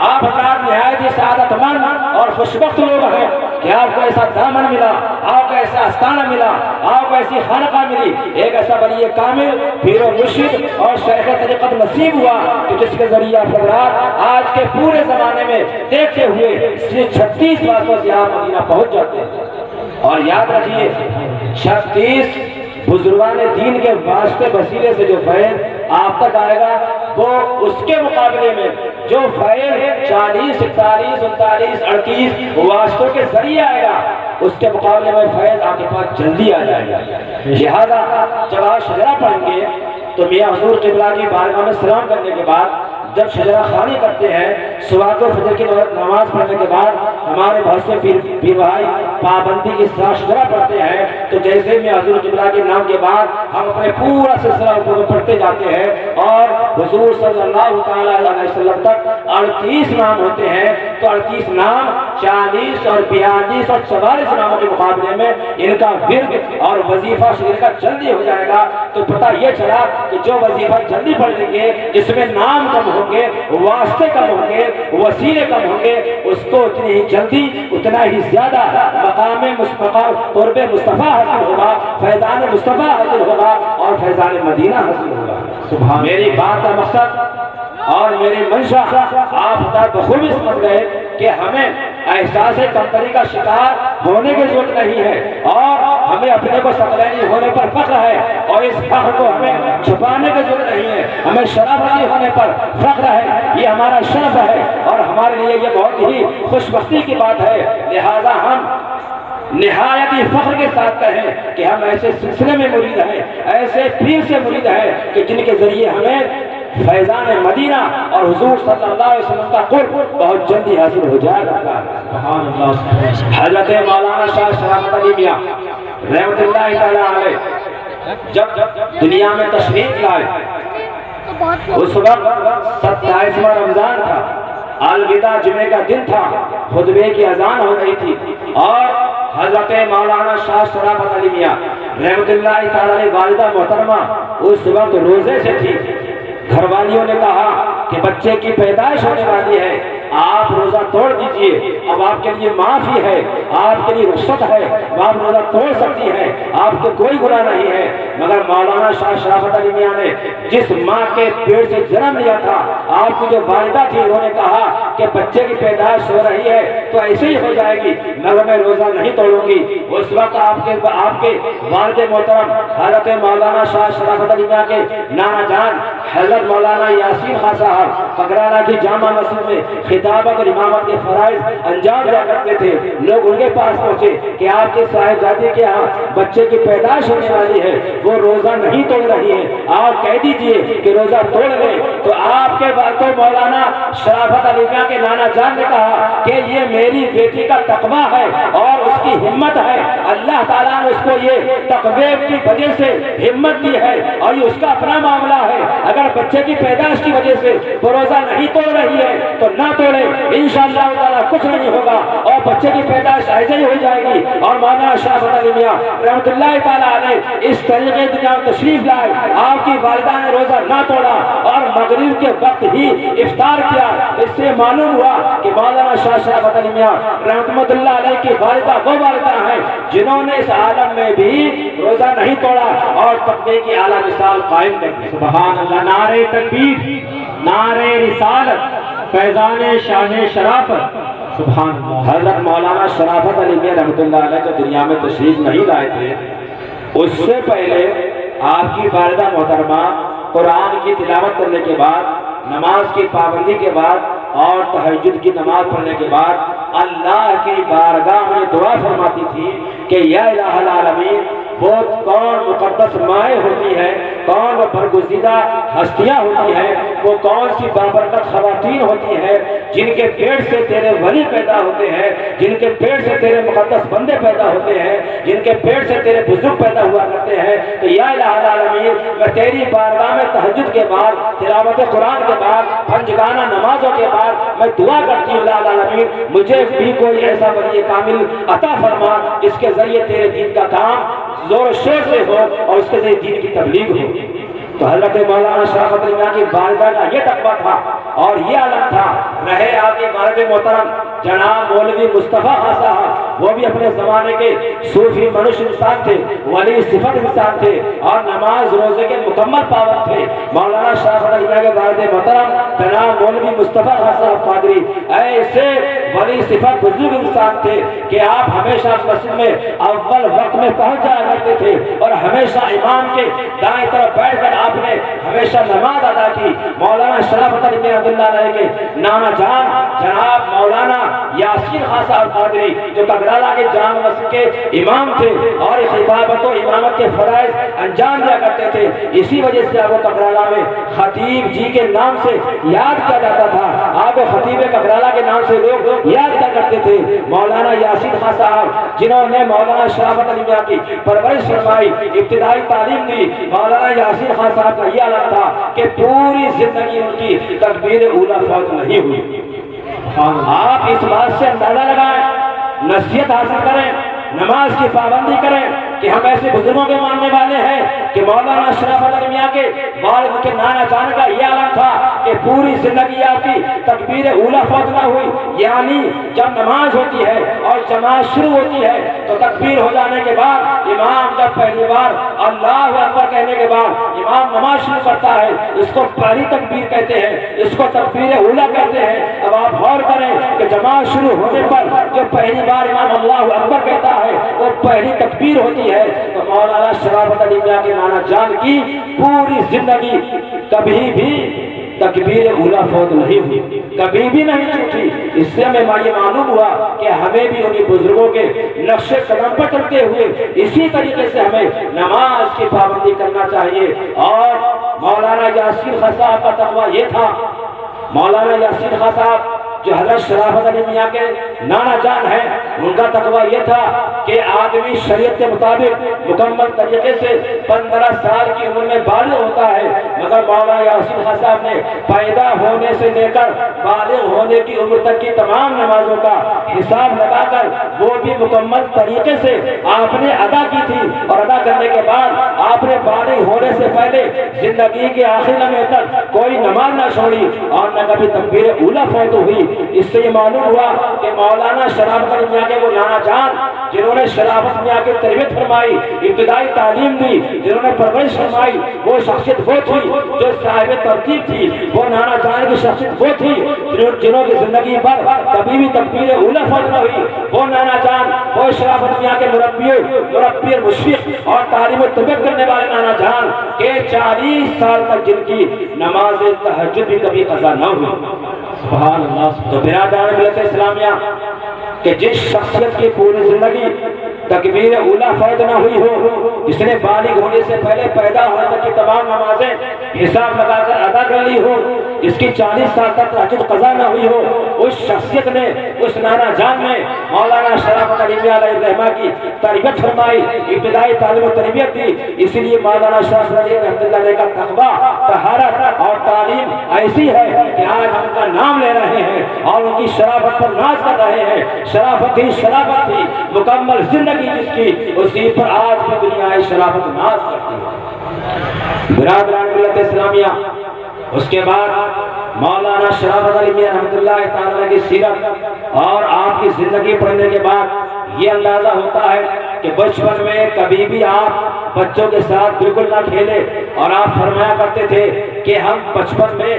آپ حضرات نہایت ہی سعادت مند اور خوشبخت لوگ ہیں کہ آپ کو ایسا دامن ملا، آپ کو ایسا آستانہ ملا، آپ کو ایسی خانقاہ ملی، ایک ایسا ولی کامل پیر و مرشد اور شیخ طریقت نصیب ہوا کہ جس کے ذریعے آپ حضرات آج کے پورے زمانے میں دیکھتے ہوئے صرف 36 واسطوں سے آپ مدینہ پہنچ جاتے ہیں۔ اور یاد رکھیے 36 بزرگان دین کے واسطے وسیلے سے جو فیض آپ تک آئے گا وہ اس کے مقابلے میں جو فیض 40 41 39 38 واسطوں کے ذریعے آئے گا اس کے مقابلے میں فیض آپ کے پاس جلدی آ جائے گا۔ لہذا جب آپ شجرہ پڑھیں گے تو میاں حضور قبلہ کی بارگاہ میں سلام کرنے کے بعد جب شجرہ خوانی کرتے ہیں، صبح کو فجر کی نماز پڑھنے کے بعد ہمارے بہت سے پیر بھائی پابندی کے ساتھ شجرہ پڑھتے ہیں، تو جیسے میں حضور قبلہ کے نام کے بعد ہم اپنے پورا سلسلہ کو پڑھتے جاتے ہیں اور حضور صلی اللہ تعالیٰ علیہ وسلم تک 38 نام ہوتے ہیں، تو 38 نام 40 اور 42 اور 44 ناموں کے مقابلے میں ان کا ورد اور وظیفہ شریر کا جلدی ہو جائے گا۔ تو پتہ یہ چلا کہ جو وظیفہ جلدی پڑھ لیں گے، جس میں نام کم ہوں گے، واسطے کم ہوں گے، وسیلے کم ہوں گے، اس کو اتنی ہی جلدی اتنا ہی زیادہ مقام قرب مصطفیٰ حاصل ہوگا، فیضان مصطفیٰ حاصل ہوگا اور فیضان مدینہ حاصل ہوگا۔ سبحان میری بات کا مقصد اور میری منشا آپ بخوبی سمجھ گئے کہ ہمیں احساس کمتری کا شکار ہونے کی ضرورت نہیں ہے اور ہمیں اپنے کو ثقلینی ہونے پر فخر ہے، اور اس فخر کو ہمیں چھپانے کی ضرورت نہیں ہے، ہمیں شرافتی ہونے پر فخر ہے، یہ ہمارا شرف ہے اور ہمارے لیے یہ بہت ہی خوش بختی کی بات ہے۔ لہذا ہم نہایت فخر کے ساتھ کہیں کہ ہم ایسے سلسلے میں مرید ہیں، ایسے پیر سے مرید ہیں کہ جن کے ذریعے ہمیں فیضان مدینہ اور حضور صلی اللہ علیہ وسلم کا قرب بہت جلدی حاصل ہو جائے گا۔ حضرت مولانا شاہ شرافت علی میاں رحمت اللہ تعالیٰ علیہ جب دنیا میں تشریف لائے، اس وقت 27واں رمضان تھا، الوداع جمعے کا دن تھا، خطبے کی اذان ہو رہی تھی اور حضرت مولانا شاہ شرافت علی میاں رحمت اللہ تعالیٰ علیہ والدہ محترمہ اس وقت روزے سے تھی۔ گھر والیوں نے کہا کہ بچے کی پیدائش ہونے والی ہے، آپ روزہ توڑ دیجئے، اب آپ کے لیے معافی ہے، آپ کے لیے رخصت ہے، آپ روزہ توڑ سکتی ہیں، آپ کو کوئی گناہ نہیں ہے۔ مگر مولانا شاہ شرافت علی میاں نے جس ماں کے پیٹ سے جنم لیا تھا، آپ کی جو والدہ تھی، انہوں نے کہا کہ بچے کی پیدائش ہو رہی ہے تو ایسے ہی ہو جائے گی، مگر میں روزہ نہیں توڑوں گی۔ اس وقت آپ کے والد محترم حضرت مولانا شاہ شرافت علی میاں کے نانا جان حضرت مولانا یاسین خان صاحب پگرانہ کی جامع مسجد میں خطابت اور امامت کے فرائض انجام دیا کرتے تھے۔ لوگ ان کے پاس پہنچے کہ آپ کے صاحبزادی کے ہاں بچے کی پیدائش ہونے والی ہے، وہ روزہ نہیں توڑ رہی ہے، آپ کہہ دیجئے کہ روزہ توڑ لیں۔ تو آپ کے بعد تو مولانا شرافت علی میاں کے نانا جان نے کہا کہ یہ میری بیٹی کا تقوی ہے اور اس کی ہمت ہے، اللہ تعالیٰ نے اس کو یہ تقوی کی وجہ سے ہمت دی ہے اور یہ اس کا اپنا معاملہ ہے۔ اگر بچے کی پیدائش کی وجہ سے وہ روزہ نہیں توڑ رہی ہے تو نہ توڑے، انشاءاللہ تعالیٰ کچھ نہیں ہوگا اور بچے کی پیدائش ایسے ہی ہو جائے گی۔ اور مولانا شرافت علی میاں رحمت اللہ تعالیٰ علیہ اس طریقے دنیا میں تشریف لائے، آپ کی والدہ نے روزہ نہ توڑا اور مغرب کے وقت ہی افطار کیا۔ اس سے معلوم ہوا کہ مولانا شاہ شرافت علی میاں رحمت اللہ علیہ کی والدہ وہ والدہ ہیں جنہوں نے اس عالم میں بھی روزہ نہیں توڑا اور تقوی کی اعلیٰ مثال قائم کر دی۔ سبحان اللہ، نعرہ تکبیر، نعرہ رسالت، فیضان شاہ شرافت، سبحان اللہ۔ حضرت مولانا شرافت علی میاں رحمت اللہ علیہ جو دنیا میں تشریف نہیں لائے تھے، اس سے پہلے آپ کی والدہ محترمہ قرآن کی تلاوت کرنے کے بعد، نماز کی پابندی کے بعد اور تہجد کی نماز پڑھنے کے بعد اللہ کی بارگاہ میں دعا فرماتی تھی کہ یا الہ العالمین، وہ کون مقدس مائیں ہوتی ہیں، کون وہ برگزیدہ ہستیاں ہوتی ہیں، وہ کون سی بابرکت خواتین ہوتی ہیں جن کے پیٹ سے تیرے ولی پیدا ہوتے ہیں، جن کے پیٹ سے تیرے مقدس بندے پیدا ہوتے ہیں، جن کے پیٹ سے تیرے بزرگ پیدا ہوا کرتے ہیں۔ تو یا الہ العالمین، میں تیری بارگاہ میں تہجد کے بعد، تلاوت قرآن کے بعد، پنجگانہ نمازوں کے بعد میں دعا کرتی ہوں، یا العالمین مجھے بھی کوئی ایسا ولی کامل عطا فرما جس کے ذریعے تیرے دین کا کام زور و شور سے ہو اور اس کے ذریعے دین کی تبلیغ ہو۔ تو حضرت مولانا شرافت علی میاں کی والدہ کا یہ تقویٰ تھا اور یہ عالم تھا۔ رہے آپ کے والد محترم جناب مولوی مصطفیٰ خان صاحب، وہ بھی اپنے زمانے کے صوفی منش انسان تھے، ولی صفت انسان تھے اور نماز روزے کے مکمل پابند تھے۔ مولانا شرافت علی میاں کے والد محترم جناب مولوی مصطفیٰ خان صاحب قادری ایسے ولی صفت بزرگ انسان تھے کہ آپ ہمیشہ مسجد میں اول وقت میں پہنچ جایا کرتے تھے اور ہمیشہ امام کے دائیں طرف بیٹھ کر آپ نے ہمیشہ نماز ادا کی۔ مولانا شرافت علی میاں عبداللہ علیہ کے نانا جان جناب مولانا یاسین خان صاحب قادری جو کگرالہ کے جامع مسجد کے امام تھے اور خطابت و امامت کے فرائض انجام دیا کرتے تھے، اسی وجہ سے آپ کو کگرالہ میں خطیب جی کے نام سے یاد کیا جاتا تھا۔ آپ کو خطیب کگرالہ کے نام سے لوگ یاد کیا کرتے تھے۔ مولانا یاسین خان صاحب جنہوں نے مولانا شرافت علی میاں کی پرورش فرمائی، ابتدائی تعلیم دی، مولانا یاسین خان صاحب کا یہ عالم تھا کہ پوری زندگی ان کی تکبیر اولیٰ فوت نہیں ہوئی۔ آپ اس بات سے اندازہ لگائیں، نصیحت حاصل کریں، نماز کی پابندی کریں کہ ہم ایسے بزرگوں کے ماننے والے ہیں کہ مولانا شرافت علی میاں کے والد کے نانا جان کا یہ عالم تھا کہ پوری زندگی آپ کی تکبیر اولیٰ فوت نہ ہوئی، یعنی جب نماز ہوتی ہے اور جماعت شروع ہوتی ہے تو تکبیر ہو جانے کے بعد امام جب پہلی بار اللہ اکبر کہنے کے بعد امام نماز شروع کرتا ہے، اس کو پہلی تکبیر کہتے ہیں، اس کو تکبیر اولیٰ کہتے ہیں۔ اب آپ غور کریں کہ جماعت شروع ہونے پر جو پہلی بار امام اللہ اکبر کہتا ہے وہ پہلی تکبیر ہوتی ہے۔ تو مولانا شرافت علی میاں کے نانا جان کی پوری زندگی کبھی بھی تکبیر اولیٰ فوت نہیں ہوئی، کبھی بھی نہیں چھوٹی۔ اس سے ہمیں یہ معلوم ہوا کہ ہمیں بھی انہی بزرگوں کے نقش قدم پر چلتے ہوئے اسی طریقے سے ہمیں نماز کی پابندی کرنا چاہیے۔ اور مولانا یاسین خان صاحب کا تقویٰ یہ تھا، مولانا یاسین خان صاحب جو حضرت شرافت علی میاں کے نانا جان ہیں، ان کا تقویٰ یہ تھا کہ آدمی شریعت کے مطابق مکمل طریقے سے 15 سال کی عمر میں بالغ ہوتا ہے، مگر مولانا یاسین خان صاحب نے پیدا ہونے سے لے کر بالغ ہونے کی عمر تک کی تمام نمازوں کا حساب لگا کر وہ بھی مکمل طریقے سے آپ نے ادا کی تھی، اور ادا کرنے کے بعد آپ نے بالغ ہونے سے پہلے زندگی کے آخری لمحے تک کوئی نماز نہ چھوڑی اور نہ کبھی تکبیر اولیٰ فوت ہوئی۔ اس سے یہ معلوم ہوا کہ مولانا شرافت علی میاں کے وہ نانا جان جنہوں نے شرافت میاں کی تربیت فرمائی، ابتدائی تعلیم دی، جنہوں نے پرورش فرمائی، وہ شخصیت وہ تھی جو صاحب ترتیب تھی، وہ نانا جان کی شخصیت وہ تھی جنہوں کی زندگی پر کبھی بھی تکبیر اولیٰ فوت نہ ہوئی۔ وہ نانا جان، وہ شرافت میاں کے مربی مشفق اور تعلیم و تربیت کرنے والے نانا جان کہ 40 سال تک جن کی نماز تہجد بھی کبھی قضا نہ ہوئی۔ سبحان اللہ۔ تو برادران ملت اسلامیہ کہ جس شخصیت کی پوری زندگی تکبیر اولیٰ فوت نہ ہوئی ہو، جس نے بالغ ہونے سے پہلے پیدا ہونے تک کی تمام نمازیں حساب لگا کر ادا کر لی ہو، جس کی 40 سال تک تہجد قضا نہ ہوئی ہو، اس شخصیت نے، اس نانا جان نے مولانا شرافت علی میاں علیہ الرحمہ کی تربیت فرمائی، ابتدائی تعلیم و تربیت دی۔ اسی لیے مولانا شرافت علی رحمۃ اللہ کا تقویٰ، طہارت اور تعلیم ایسی ہے کہ آج ہم کا نام لے رہے ہیں اور ان کی شرافت پر ناز کر رہے ہیں۔ شرافت ہی شرافت تھی، مکمل زندگی جس کی، اسی پر آج بھی دنیا شرافت ناز کرتی ہے۔ برادران ملت اسلامیہ، اس کے بعد مولانا شرافت علی میاں رحمۃ اللہ تعالیٰ کی سیرت اور آپ کی زندگی پڑھنے کے بعد یہ اندازہ ہوتا ہے کہ بچپن میں کبھی بھی آپ بچوں کے ساتھ بالکل نہ کھیلے، اور آپ فرمایا کرتے تھے کہ ہم بچپن میں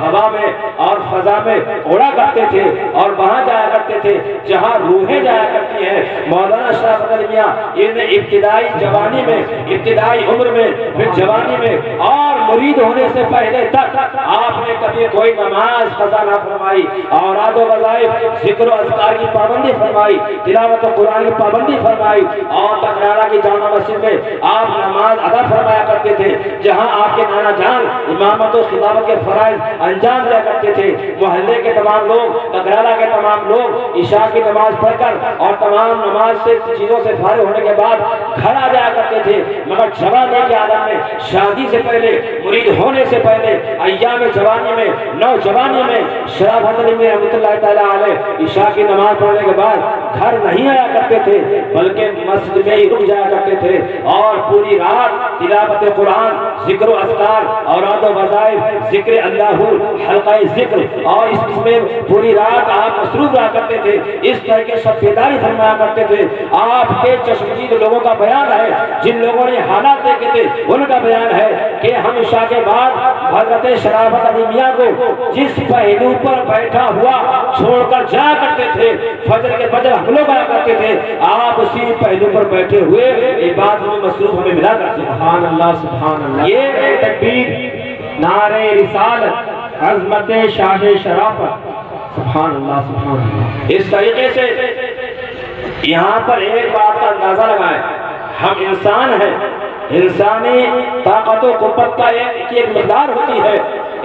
ہوا میں اور فضا میں اڑا کرتے تھے اور وہاں جایا کرتے تھے جہاں روحیں جایا کرتی ہیں۔ مولانا شرافت علی میاں انہیں ابتدائی جوانی میں، ابتدائی عمر میں، پھر جوانی میں اور مرید ہونے سے پہلے تک آپ نے کبھی کوئی نماز قضا نہ فرمائی، اوراد و وظائف، ذکر و اذکار کی پابندی فرمائی، تلاوت و قرآن کی پابندی فرمائی، اور کگرالہ کی جامع مسجد میں آپ نماز ادا فرمایا کرتے تھے جہاں آپ کے نانا جان امامت و خطابت کے فرائض انجام دیا کرتے تھے۔ محلے کے تمام لوگ، کگرالہ کے تمام لوگ عشاء کی نماز پڑھ کر اور تمام نماز سے چیزوں سے فارغ ہونے کے بعد گھر آ جایا کرتے تھے، مگر جوانی کے عالم میں، شادی سے پہلے، مرید ہونے سے پہلے، ایام جوانی میں، نوجوانی میں شرافت علی میاں رحمۃ اللہ تعالیٰ علیہ عشاء کی نماز پڑھنے کے بعد گھر نہیں آیا کرتے تھے بلکہ مسجد میں ہی رک جایا کرتے تھے اور پوری رات تلاوت قرآن، ذکر و اذکار، اوراد و وظائف، ذکر اللہ، حلقہ ذکر، اور اس میں پوری رات آپ مصروف رہا کرتے تھے۔ اس طرح کے سب بیداری فرمایا کرتے تھے۔ آپ کے چشمدید لوگوں کا بیان ہے، جن لوگوں نے حالات دیکھے تھے ان کا بیان ہے کہ ہم عشاء کے بعد حضرت شرافت علی میاں کو جس پہلو پر بیٹھا ہوا چھوڑ کر جا کرتے تھے، فجر کے فجر ہم لوگ آیا کرتے تھے، آپ اسی پہلو پر بیٹھے ہوئے عبادت میں مصروف ہمیں ملا کرتے ہیں۔ سبحان اللہ سبحان اللہ، یہ تکبیر، نعرہ رسالت، عظمت شاہ شرافت، سبحان اللہ سبحان اللہ۔ اس طریقے سے یہاں پر ایک بات کا اندازہ لگائیں، ہم انسان ہیں، انسانی طاقت و قوت کا ایک مقدار ہوتی ہے،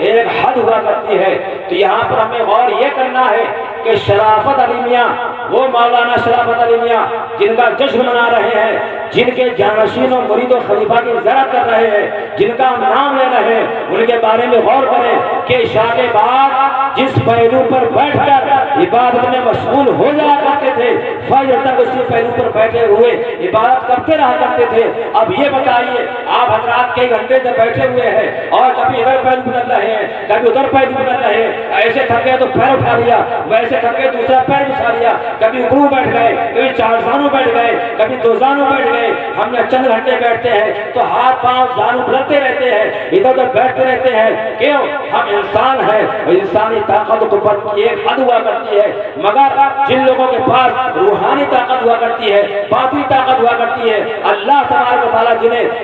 ایک حد ہوا کرتی ہے، تو یہاں پر ہمیں غور یہ کرنا ہے کہ شرافت علی میاں، وہ مولانا شرافت علی میاں جن کا جشن منا رہے ہیں، جن کے جانشین و مرید و خلیفہ کی زیارت کر رہے ہیں، جن کا ہم نام لے رہے ہیں، ان کے بارے میں غور کریں کہ عشاء کے بعد جس پہلو پر بیٹھ کر عبادت میں مشغول ہو جایا کرتے تھے، فجر تک اسی پہلو پر بیٹھے ہوئے عبادت کرتے رہا کرتے تھے۔ اب یہ بتائیے، آپ حضرات کئی گھنٹے سے بیٹھے ہوئے ہیں اور کبھی ادھر پہلو بدل رہے ہیں، کبھی ادھر پہلو بدل رہے ہیں، ایسے تھکے تو پیر اٹھا لیا، ویسے تھکے دوسرا پیر بچھا لیا، کبھی اوپروں بیٹھ گئے، کبھی چار زانوں بیٹھ گئے، کبھی دو زانوں بیٹھ گئے۔ ہم نے چند گھنٹے بیٹھتے ہیں تو ہاتھ پاؤں زانوں بدلتے رہتے ہیں، ادھر ادھر بیٹھتے رہتے ہیں، کیوں؟ ہم انسان ہیں، انسانی طاقت و قوت کی ایک حد ہوا کرتی ہے، مگر جن لوگوں کے پاس روحانی طاقت ہوا کرتی ہے، باطنی طاقت ہوا کرتی ہے، اللہ تبارک و تعالیٰ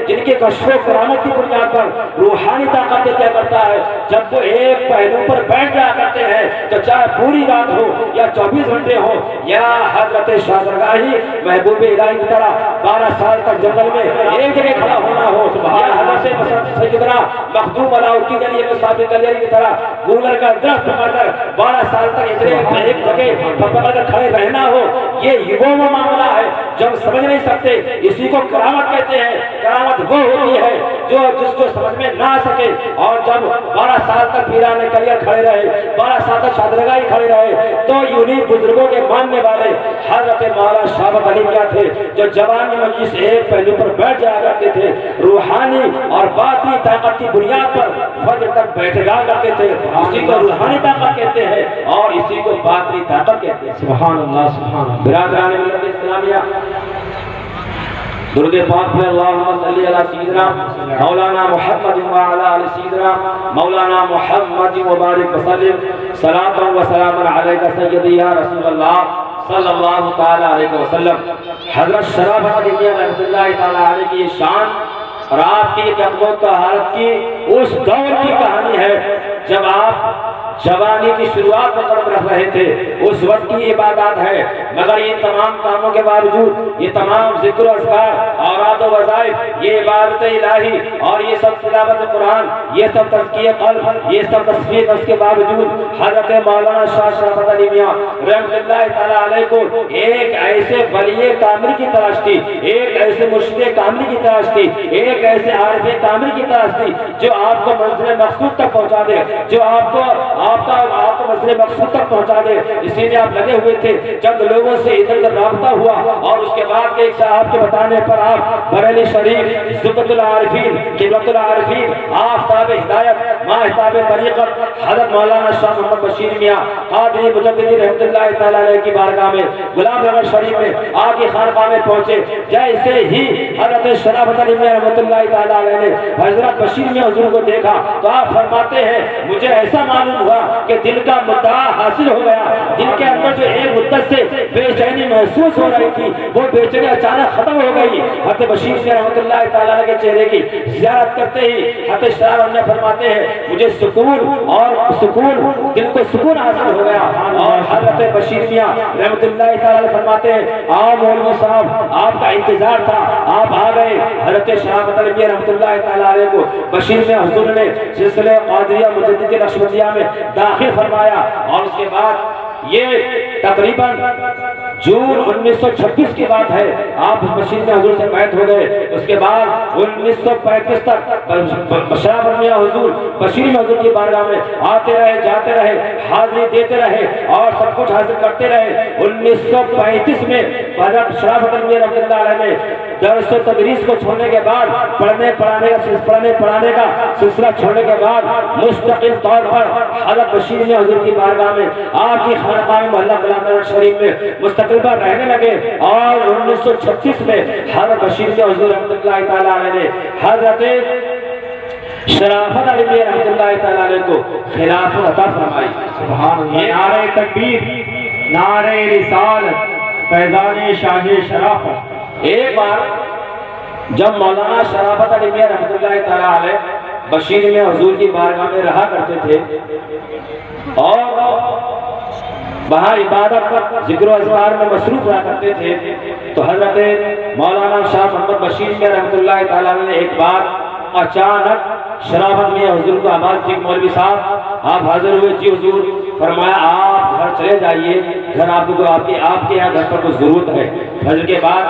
جن کے کشف و کرامت کی بنیاد پر روحانی طاقت کیا کرتا ہے، جب وہ ایک پہلو پر بیٹھ جایا کرتے ہیں تو چاہے پوری رات ہو یا 24 گھنٹے ہو، یا حضرت شاہ درگاہی محبوب الہی کی طرح 12 سال تک جنگل میں ایک جگہ کھڑا ہونا ہو، یا حضرت سیدنا مخدوم علاؤالدین علی صاحب علی کی طرح گولر کا درخت پکڑ کر 12 سال تک ایک جگہ پکڑ کر کھڑے رہنا ہو، یہ وہ معاملہ ہے جو ہم سمجھ نہیں سکتے۔ اسی کو کرامت کہتے ہیں۔ کرامت وہ ہوتی ہے جو جس کو سمجھ میں نہ آ سکے، اور جب 12 سال تک پیرانے کلیئر کھڑے رہے، 12 سال تک شادرگاہی کھڑے رہے، تو انہی بزرگوں کے ماننے والے حضرت مولانا شرافت علی میاں تھے جو جوانی میں اس ایک پہلو پر بیٹھ جایا کرتے تھے، روحانی اور باطنی طاقت کی بنیاد پر فجر تک بیٹھ جایا کرتے تھے۔ اسی کو روحانی طاقت کہتے ہیں اور اسی کو باطنی طاقت کہتے ہیں۔ سبحان اللہ سبحان اللہ۔ برادران ملت اسلامیہ، درود پاک پہ اللہم صلی علی سیدنا مولانا محمد وعلی آل سیدنا مولانا محمد وبارک وسلم، صلاۃ و سلام علیک سیدی یا رسول اللہ صلی اللہ تعالی علیہ وسلم۔ حضرت شرافت علی میاں رحمۃ اللہ تعالی علیہ کی شان اور آپ کی قدم و طہارت کی اس دور کی کہانی ہے جب آپ جوانی کی شروعات میں قدم رکھ رہے تھے، اس وقت کی عبادات ہے، مگر یہ تمام کاموں کے باوجود، یہ تمام ذکر و اذکار، اوراد و وظائف، یہ عبادت الہی اور یہ سب تلاوت قرآن، یہ سب تزکیہ قلب، یہ سب تصفیہ نفس کے باوجود حضرت مولانا شاہ شرافت علی میاں رحمۃ اللہ تعالی علیہ کو ایک ایسے ولی کامل کی تلاش تھی، ایک ایسے مرشد کامل کی تلاش تھی، ایک ایسے عارف کامل کی تلاش تھی جو آپ کو منزل مقصود تک پہنچا دے، جو آپ کو منزل مقصود تک پہنچا دے۔ اسی لیے آپ لگے ہوئے تھے۔ چند لوگوں سے ادھر ادھر رابطہ ہوا اور اس کے بعد ایک صاحب کے بتانے پر آپ بریلی شریف زبدۃ العارفین، قبلۃ العارفین، آفتاب ہدایت، ماہتاب طریقت حضرت مولانا شاہ محمد بشیر میاں قادری مجددی رحمۃ اللہ تعالی علیہ کی بارگاہ میں غلام نگر شریف میں آپ کی خانقاہ میں پہنچے۔ جیسے ہی حضرت شرافت علی میاں رحمۃ اللہ تعالی علیہ نے حضرت بشیر میاں حضور کو دیکھا تو آپ فرماتے ہیں مجھے ایسا معلوم ہوا کہ دل کا مدعا حاصل ہو گیا، دل کے اندر جو ایک مدت سے بے چینی محسوس ہو رہی تھی وہ بے چینی اچانک ختم ہو گئی۔ حضرت بشیر میاں رحمۃ اللہ تعالیٰ کے چہرے کی زیارت کرتے ہی حضرت شاہ نے فرماتے ہیں مجھے سکون اور دل کو سکون حاصل ہو گیا، اور حضرت بشیر میاں رحمۃ اللہ تعالیٰ فرماتے ہیں آؤ مولوی صاحب آپ کا انتظار تھا، آپ آ گئے۔ حضرت شرافت علی میاں رحمۃ اللہ تعالیٰ علیہ کو بشیر میاں حضور نے سلسلہ قادریہ مجددی نقشبندیہ میں داخل فرمایا، اور اس کے بعد یہ تقریباً جون 1926 کی بات ہے، آپ بشیر میاں حضور سے بیعت ہو گئے۔ اس کے بعد 1935 تک شرافت میاں حضور بشیر میاں حضور کی بارگاہ میں آتے رہے، جاتے رہے، حاضری دیتے رہے اور سب کچھ حاصل کرتے رہے۔ 1935 میں حضرت شرافت علی میاں رحمۃ اللہ علیہ نے درس و تدریس کو چھوڑنے کے بعد پڑھنے پڑھانے کا سلسلہ چھوڑنے کے بعد مستقل طور پر حضرت بشیر میاں حضور کی بارگاہ میں آپ کی خانقاہ محلہ غلام نگر شریف میں مستقل پر رہنے لگے، اور 1936 میں حضرت بشیر میاں حضور رحمۃ اللہ تعالی علیہ نے حضرت شرافت علی میاں رحمۃ اللہ تعالی علیہ کو خلافت عطا فرمائی. سبحان اللہ. نعرہ تکبیر، نعرہ رسالت، فیضان شاہ شرافت. ایک بار جب مولانا شرافت علی میاں رحمۃ اللہ تعالی علیہ بشیر میں حضور کی بارگاہ میں رہا کرتے تھے اور وہاں عبادت پر ذکر و اذکار میں مصروف رہا کرتے تھے، تو حضرت مولانا شاہ محمد بشیر میاں رحمۃ اللہ تعالی علیہ نے ایک بار اچانک شرافت میں حضور کو آواز دی، مولوی صاحب آپ حاضر ہوئے؟ جی حضور. فرمایا آپ گھر چلے جائیے، گھر آپ کے یہاں گھر پر کچھ ضرورت ہے. حضر کے بعد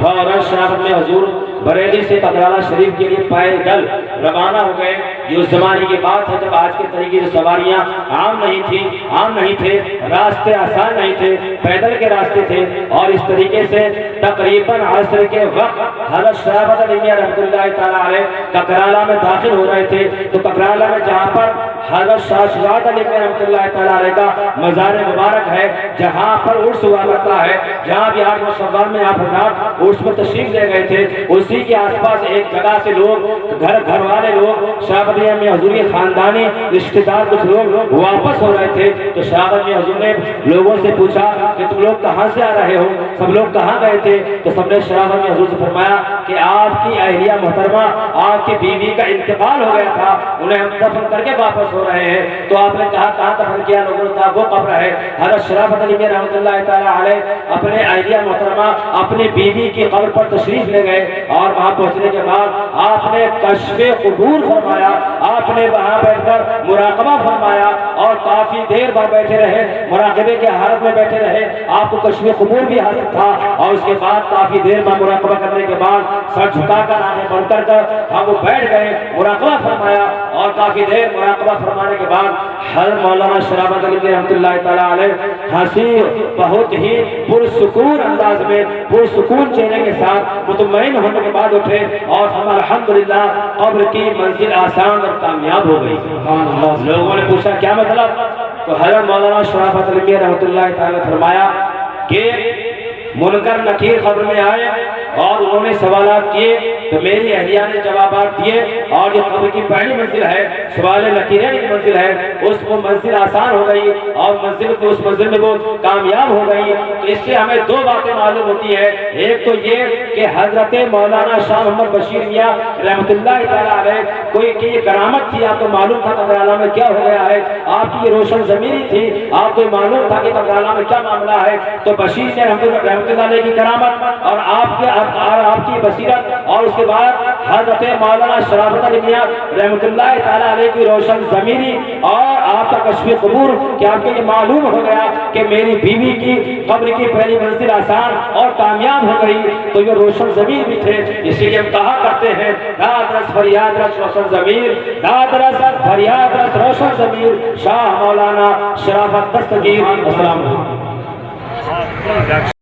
فوراً شرافت میں حضور بریلی سے پکرالہ شریف کے لیے پیدل روانہ ہو گئے. یہ اس زمانے کی بات ہے جب آج کے طریقے سے سواریاں عام نہیں تھے، راستے آسان نہیں تھے، پیدل کے راستے تھے. اور اس طریقے سے تقریباً عصر کے وقت حضرت شرافت علی میاں رحمۃ اللہ تعالی علیہ ککرالہ میں داخل ہو رہے تھے. تو ککرالہ میں جہاں پر حضرت شاہ شجاعت علی میاں رحمۃ اللہ تعالی علیہ کا مزار مبارک ہے، جہاں پر عرس ہوا کرتا ہے، جہاں بھی 8 شوال میں آپ حضرات عرس پر تشریف لے گئے تھے، اسی کے آس پاس ایک جگہ سے لوگ گھر والے لوگ شرافت میں حضور کے خاندانی رشتہ دار کچھ لوگ واپس ہو رہے تھے. تو شرافت میں حضور نے لوگوں سے پوچھا کہ تم لوگ کہاں سے آ رہے ہو، سب لوگ کہاں گئے تھے؟ تو سب نے شرافت میں حضور سے فرمایا کہ آپ کی اہلیہ محترمہ، آپ کی بیوی کا انتقال ہو گیا تھا، انہیں ہم دفن کر کے واپس ہو رہے ہیں. تو آپ نے کہا کہاں دفن کیا؟ لوگوں نے کہا وہ قبر ہے. حضرت شرافت علی میاں رحمۃ اللہ تعالی علیہ اپنے اہلیہ محترمہ اپنی بیوی کی قبر پر تشریف لے گئے اور وہاں پہنچنے کے بعد آپ نے کشف قبور فرمایا، آپ نے وہاں بیٹھ کر مراقبہ فرمایا اور کافی دیر بعد بیٹھے رہے، مراقبے کے حالت میں بیٹھے رہے. آپ کو کشف قبور بھی حاصل تھا اور اس کے بعد کافی دیر بعد مراقبہ کرنے کے بعد سر جھکا کر آنکھیں بند کر ہم وہ بیٹھ گئے، مراقبہ فرمایا. اور کافی دیر مراقبہ فرمانے کے بعد حضرت مولانا شرافت علی رحمۃ اللہ تعالی علیہ ہنسی بہت ہی پرسکون انداز میں پرسکون چہرے کے ساتھ مطمئن ہونے کے بعد اٹھے اور ہم الحمدللہ قبر کی منزل آسان اور کامیاب ہو گئی. لوگوں نے پوچھا کیا مطلب؟ تو حضرت مولانا شرافت علی رحمۃ اللہ تعالی فرمایا کہ منکر نکیر قبر میں آئے اور انہوں نے سوالات کیے تو میری اہلیہ نے جوابات دیے، اور جو قبر کی پہلی منزل ہے سوال نکیرین کی منزل ہے، اس کو منزل آسان ہو گئی اور اس منزل میں وہ کامیاب ہو گئی. تو اس سے ہمیں 2 باتیں معلوم ہوتی ہے. ایک تو یہ کہ حضرت مولانا شاہ محمد بشیر میاں رحمۃ اللہ تعالی علیہ کوئی کی یہ کرامت تھی، آپ کو معلوم تھا ککرالہ میں کیا ہو گیا ہے، آپ کی یہ روشن ضمیری تھی، آپ کو معلوم تھا کہ ککرالہ میں کیا معاملہ ہے. تو بشیر نے رحمۃ اللہ علیہ کی کرامت اور آپ کی بصیرت اور اس کے بعد حضرت مولانا شرافت علی میاں رحمۃ اللہ تعالی علیہ کی روشن ضمیری اور آپ کا کشف قبور کہ آپ کو یہ معلوم ہو گیا کہ میری بیوی کی قبر کی پہلی منزل آسان اور کامیاب ہو گئی. تو یہ روشن ضمیر بھی تھے، اسی لیے ہم کہا کرتے ہیں داد رس فریاد رس روشن ضمیر، داد رس فریاد رس روشن ضمیر، شاہ مولانا شرافت دستگیر. السلام علیکم.